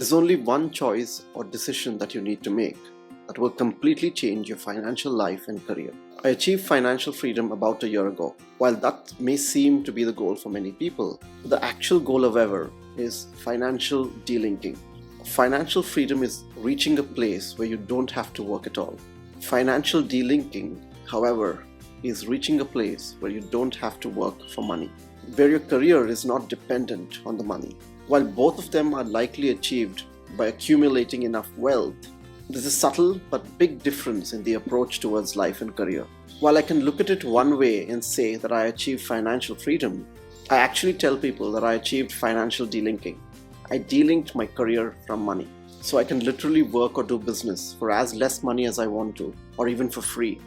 There's only one choice or decision that you need to make that will completely change your financial life and career. I achieved financial freedom about a year ago. While that may seem to be the goal for many people, the actual goal, however, is financial delinking. Financial freedom is reaching a place where you don't have to work at all. Financial delinking, however, is reaching a place where you don't have to work for money, where your career is not dependent on the money. While both of them are likely achieved by accumulating enough wealth, there's a subtle but big difference in the approach towards life and career. While I can look at it one way and say that I achieved financial freedom, I actually tell people that I achieved financial delinking. I delinked my career from money. So I can literally work or do business for as less money as I want to, or even for free,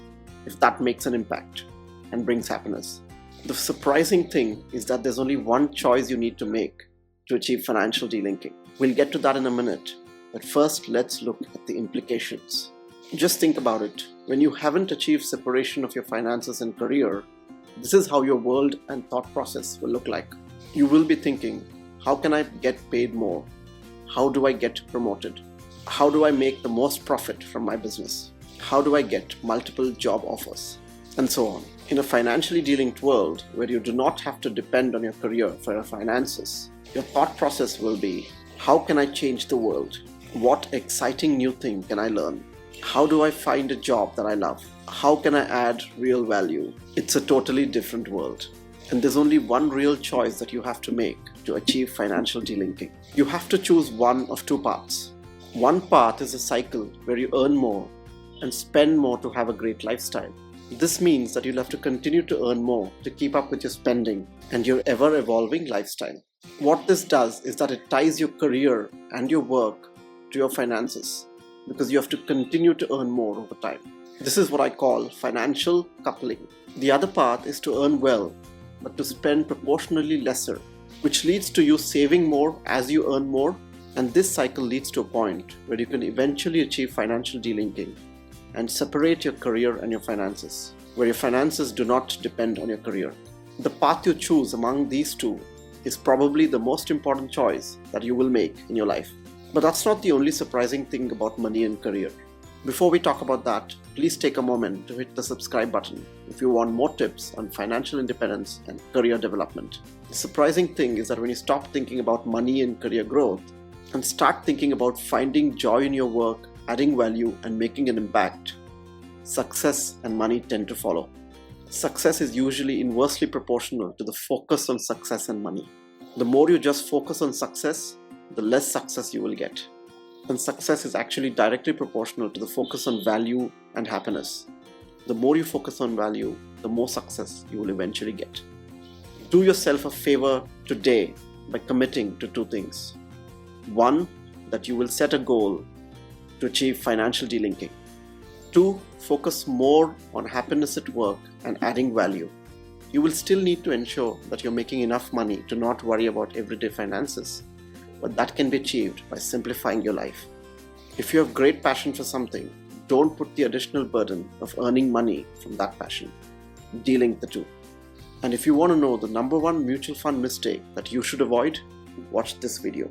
if that makes an impact and brings happiness. The surprising thing is that there's only one choice you need to make to achieve financial delinking. We'll get to that in a minute, but first let's look at the implications. Just think about it. When you haven't achieved separation of your finances and career, this is how your world and thought process will look like. You will be thinking, how can I get paid more? How do I get promoted? How do I make the most profit from my business? How do I get multiple job offers? And so on. In a financially delinked world where you do not have to depend on your career for your finances, your thought process will be, how can I change the world? What exciting new thing can I learn? How do I find a job that I love? How can I add real value? It's a totally different world. And there's only one real choice that you have to make to achieve financial delinking. You have to choose one of two paths. One path is a cycle where you earn more and spend more to have a great lifestyle. This means that you'll have to continue to earn more to keep up with your spending and your ever-evolving lifestyle. What this does is that it ties your career and your work to your finances because you have to continue to earn more over time. This is what I call financial coupling. The other path is to earn well, but to spend proportionally lesser, which leads to you saving more as you earn more, and this cycle leads to a point where you can eventually achieve financial delinking and separate your career and your finances, where your finances do not depend on your career. The path you choose among these two is probably the most important choice that you will make in your life. But that's not the only surprising thing about money and career. Before we talk about that, please take a moment to hit the subscribe button if you want more tips on financial independence and career development. The surprising thing is that when you stop thinking about money and career growth and start thinking about finding joy in your work, adding value and making an impact, success and money tend to follow. Success is usually inversely proportional to the focus on success and money. The more you just focus on success, the less success you will get. And success is actually directly proportional to the focus on value and happiness. The more you focus on value, the more success you will eventually get. Do yourself a favor today by committing to two things. One, that you will set a goal to achieve financial delinking. Two, focus more on happiness at work and adding value. You will still need to ensure that you're making enough money to not worry about everyday finances, but that can be achieved by simplifying your life. If you have great passion for something, don't put the additional burden of earning money from that passion. Delink the two. And if you want to know the number one mutual fund mistake that you should avoid, watch this video.